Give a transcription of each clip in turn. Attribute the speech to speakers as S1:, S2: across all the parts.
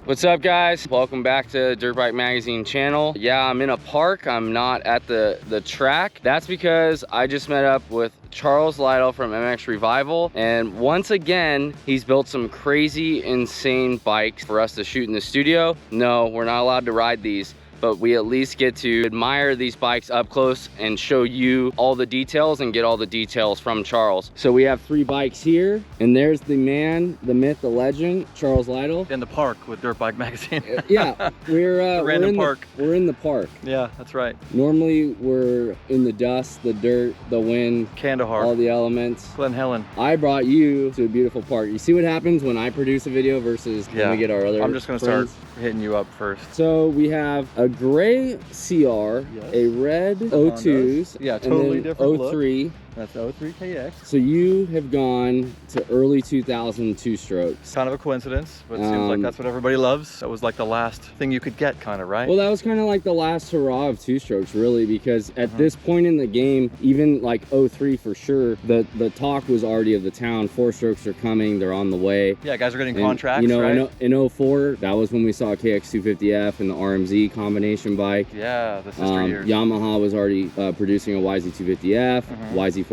S1: What's up, guys? Welcome back to Dirtbike Magazine channel. Yeah, I'm in a park. I'm not at the track. That's because I just met up with Charles Lytle from MX Revival, and once again he's built some crazy, insane bikes for us to shoot in the studio. No, we're not allowed to ride these, but we at least get to admire these bikes up close and show you all the details and get all the details from Charles. So we have 3 bikes here, and there's the man, the myth, the legend, Charles Lytle.
S2: In the park with Dirtbike Magazine.
S1: Yeah, we're in the park.
S2: Yeah, that's right.
S1: Normally we're in the dust, the dirt, the wind,
S2: Kandahar,
S1: all the elements.
S2: Glen Helen.
S1: I brought you to a beautiful park. You see what happens when I produce a video versus when we get our other
S2: I'm just gonna
S1: friends?
S2: start hitting you up first.
S1: So we have a gray CR, a red O2s,
S2: yeah, totally
S1: and then
S2: different
S1: O3.
S2: look. That's O3 KX.
S1: So you have gone to early 2000 two-strokes.
S2: Kind of a coincidence, but it seems like that's what everybody loves. That was like the last thing you could get, kind of, right?
S1: Well, that was kind of like the last hurrah of two-strokes, really, because at this point in the game, even like 03 for sure, the talk was already of the town. 4-strokes are coming, they're on the way.
S2: Yeah, guys are getting
S1: And,
S2: contracts,
S1: you know,
S2: right?
S1: in 04, that was when we saw KX250F and the RMZ combination bike.
S2: Yeah, the sister years.
S1: Yamaha was already producing a YZ250F, YZ426,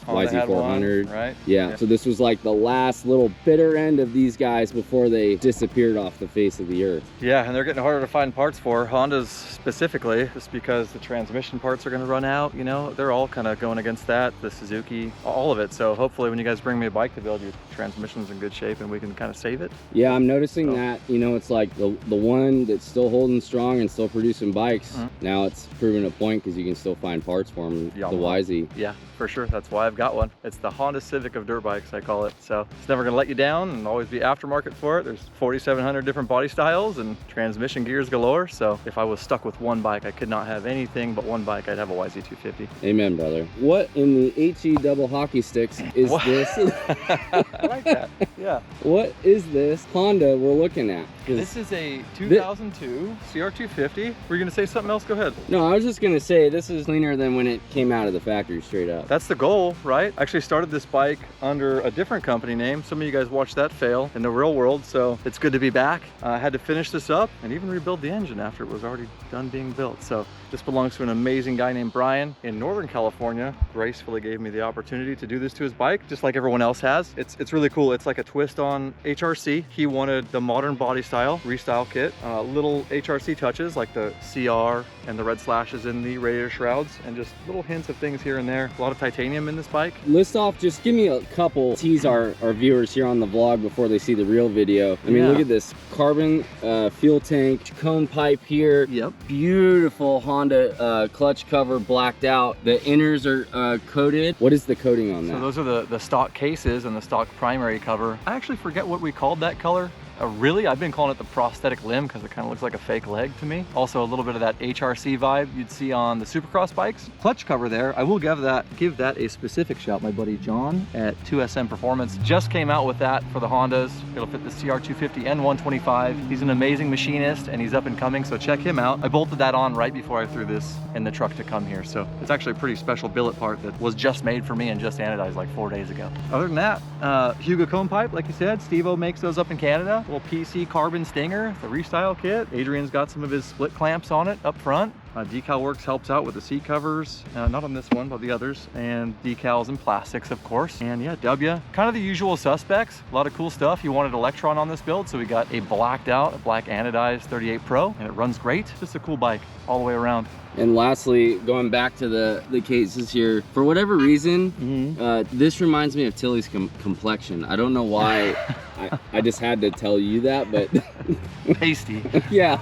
S2: Honda had
S1: YZ400.
S2: one, right?
S1: Yeah, so this was like the last little bitter end of these guys before they disappeared off the face of the earth.
S2: Yeah, and they're getting harder to find parts for. Hondas specifically, just because the transmission parts are going to run out, you know, they're all kind of going against that, the Suzuki, all of it. So hopefully when you guys bring me a bike to build, your transmission's in good shape and we can kind of save it.
S1: Yeah, I'm noticing that, you know, it's like the one that's still holding strong and still producing bikes. Now it's proven a point because you can still find parts for them, the YZ.
S2: Yeah, for sure. That's why I've got one. It's the Honda Civic of dirt bikes, I call it. So it's never gonna let you down and always be aftermarket for it. There's 4,700 different body styles and transmission gears galore. So if I was stuck with one bike, I could not have anything but one bike. I'd have a YZ250.
S1: Amen, brother. What in the HE double hockey sticks is this?
S2: I like that. Yeah.
S1: What is this Honda we're looking at?
S2: This is a 2002 CR250. Were you gonna say something else? Go ahead.
S1: No, I was just gonna say this is cleaner than when it came out of the factory, straight up.
S2: That's the goal, right? I actually started this bike under a different company name. Some of you guys watched that fail in the real world, so it's good to be back. I had to finish this up and even rebuild the engine after it was already done being built. So this belongs to an amazing guy named Brian in Northern California. Gracefully gave me the opportunity to do this to his bike, just like everyone else has. It's really cool. It's like a twist on HRC. He wanted the modern body style, restyle kit, little HRC touches like the CR and the red slashes in the radiator shrouds, and just little hints of things here and there. A lot of titanium in this bike.
S1: List off, just give me a couple, tease our viewers here on the vlog before they see the real video. I mean, look at this carbon fuel tank, cone pipe here.
S2: Yep.
S1: Beautiful Honda clutch cover, blacked out. The inners are coated. What is the coating on that?
S2: So those are the stock cases and the stock primary cover. I actually forget what we called that color. Really, I've been calling it the prosthetic limb because it kind of looks like a fake leg to me. Also a little bit of that HRC vibe you'd see on the Supercross bikes. Clutch cover there, I will give that a specific shout. My buddy John at 2SM Performance just came out with that for the Hondas. It'll fit the CR250 and 125. He's an amazing machinist and he's up and coming, so check him out. I bolted that on right before I threw this in the truck to come here. So it's actually a pretty special billet part that was just made for me and just anodized like 4 days ago. Other than that, Hugo cone pipe, like you said, Steve-O makes those up in Canada. Little PC carbon stinger, the restyle kit. Adrian's got some of his split clamps on it up front. Decal Works helps out with the seat covers, not on this one, but the others, and decals and plastics, of course. And yeah, W, kind of the usual suspects. A lot of cool stuff. He wanted Electron on this build, so we got a blacked out, a black anodized 38 Pro, and it runs great. Just a cool bike all the way around.
S1: And lastly, going back to the cases here, for whatever reason, this reminds me of Tilly's complexion. I don't know why. I just had to tell you that, but
S2: pasty.
S1: Yeah,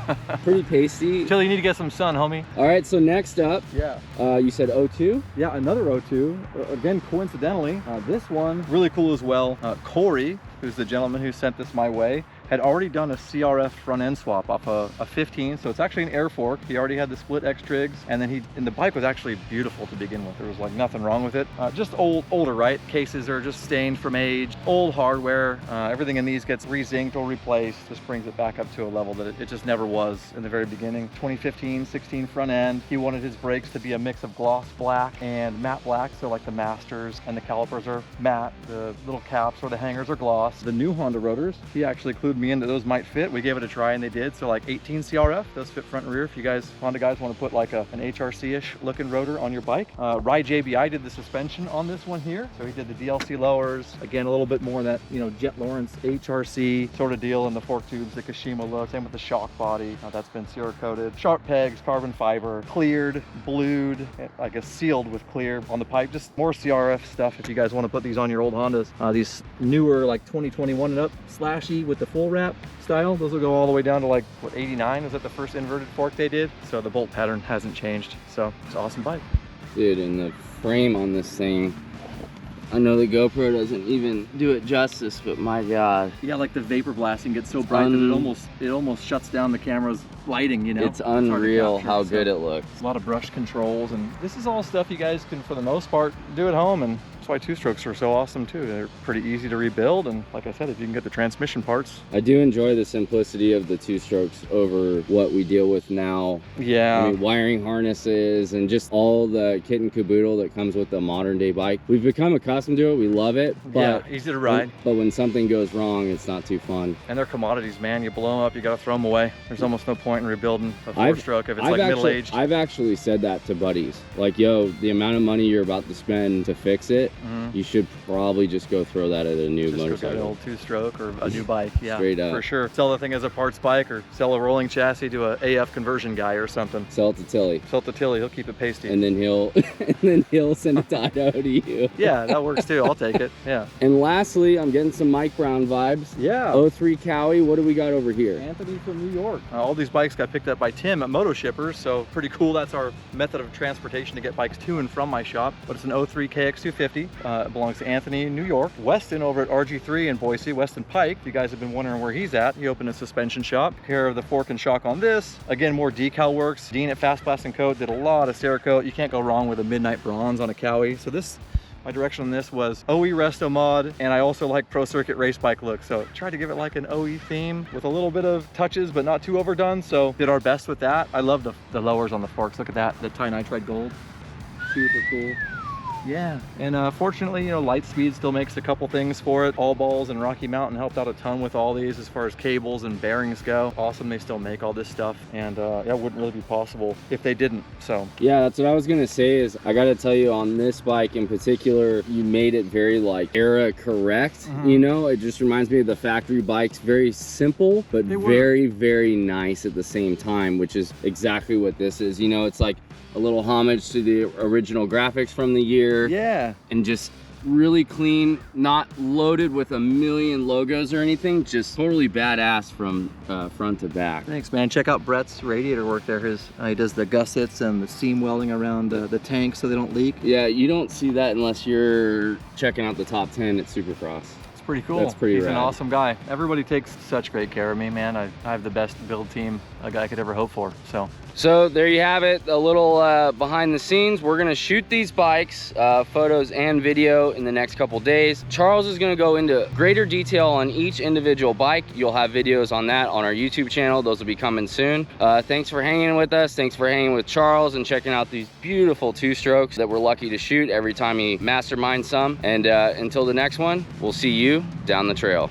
S1: pretty pasty.
S2: Tilly, you need to get some sun, homie.
S1: All right, so next up, you said O2?
S2: Yeah, another O2. Again, coincidentally, this one really cool as well. Corey, who's the gentleman who sent this my way, had already done a CRF front end swap off a 15, so it's actually an air fork. He already had the split X trigs, and then the bike was actually beautiful to begin with. There was like nothing wrong with it. Just older, right? Cases are just stained from age, old hardware. Everything in these gets re-zinced or replaced. Just brings it back up to a level that it just never was in the very beginning. 2015, 16 front end. He wanted his brakes to be a mix of gloss black and matte black, so like the Masters and the calipers are matte. The little caps or the hangers are gloss. The new Honda rotors, he actually included clued me into those might fit. We gave it a try and they did. So like 18 CRF, those fit front and rear if you guys, Honda guys, want to put like an HRC-ish looking rotor on your bike. Ride JBI did the suspension on this one here. So he did the DLC lowers. Again, a little bit more of that, you know, Jet Lawrence HRC sort of deal in the fork tubes, the Kashima look. Same with the shock body. That's been Cera coated. Sharp pegs, carbon fiber, cleared, blued, I guess sealed with clear on the pipe. Just more CRF stuff if you guys want to put these on your old Hondas. These newer like 2021 and up slashy with the full wrap style, those will go all the way down to like what, 89? Was that the first inverted fork they did? So the bolt pattern hasn't changed. So it's an awesome bike.
S1: Dude, and the frame on this thing, I know the GoPro doesn't even do it justice, but my God.
S2: Yeah, like the vapor blasting gets so bright that it almost shuts down the camera's lighting, you know?
S1: It's unreal how good it looks.
S2: A lot of brush controls, and this is all stuff you guys can, for the most part, do at home, and that's why two-strokes are so awesome too. They're pretty easy to rebuild, and like I said, if you can get the transmission parts.
S1: I do enjoy the simplicity of the two-strokes over what we deal with now.
S2: Yeah.
S1: I mean, wiring harnesses and just all the kit and caboodle that comes with a modern day bike. We've become accustomed to it, we love it, but
S2: yeah, easy to ride.
S1: But when something goes wrong, it's not too fun.
S2: And they're commodities, man. You blow them up, you gotta throw them away. There's almost no point in rebuilding a four-stroke if it's like middle-aged.
S1: I've actually said that to buddies. Like, yo, the amount of money you're about to spend to fix it, you should probably just go throw that at a new motorcycle.
S2: Just go get an old two-stroke or a new bike, yeah.
S1: Straight up.
S2: For sure. Sell the thing as a parts bike or sell a rolling chassis to a AF conversion guy or something.
S1: Sell it to Tilly.
S2: Sell it to Tilly, he'll keep it pasty.
S1: And then he'll send it to Idaho to you.
S2: Yeah, that works too, I'll take it, yeah.
S1: And lastly, I'm getting some Mike Brown vibes.
S2: Yeah.
S1: 03 Cowie, what do we got over here?
S2: Anthony from New York. All these bikes got picked up by Tim at Moto Shippers, so pretty cool. That's our method of transportation to get bikes to and from my shop. But it's an 03 KX250. It belongs to Anthony in New York. Weston over at RG3 in Boise, Weston Pike. If you guys have been wondering where he's at, he opened a suspension shop. Took care of the fork and shock on this. Again, more decal works. Dean at Fast Blast & Coat did a lot of Cerakote. You can't go wrong with a midnight bronze on a Cowie. So this, my direction on this was OE Resto Mod, and I also like Pro Circuit race bike look. So tried to give it like an OE theme with a little bit of touches, but not too overdone. So did our best with that. I love the lowers on the forks. Look at that, the Nitride Gold. Super cool. Yeah, and fortunately, you know, Lightspeed still makes a couple things for it. All Balls and Rocky Mountain helped out a ton with all these as far as cables and bearings go. Awesome, they still make all this stuff, and yeah, it wouldn't really be possible if they didn't, so.
S1: Yeah, that's what I was gonna say is, I gotta tell you, on this bike in particular, you made it very like era correct, you know? It just reminds me of the factory bikes, very simple, but very, very nice at the same time, which is exactly what this is. You know, it's like a little homage to the original graphics from the year.
S2: Yeah.
S1: And just really clean, not loaded with a million logos or anything, just totally badass from front to back.
S2: Thanks, man. Check out Brett's radiator work there. He does the gussets and the seam welding around the tank so they don't leak.
S1: Yeah, you don't see that unless you're checking out the top 10 at Supercross.
S2: Pretty cool.
S1: That's pretty
S2: He's
S1: rad.
S2: An awesome guy. Everybody takes such great care of me, man. I have the best build team a guy could ever hope for, so
S1: there you have it, a little behind the scenes. We're gonna shoot these bikes, photos and video in the next couple days. Charles is gonna go into greater detail on each individual bike. You'll have videos on that on our YouTube channel. Those will be coming soon. Thanks for hanging with us. Thanks for hanging with Charles and checking out these beautiful two-strokes that we're lucky to shoot every time he masterminds some. And until the next one, we'll see you down the trail.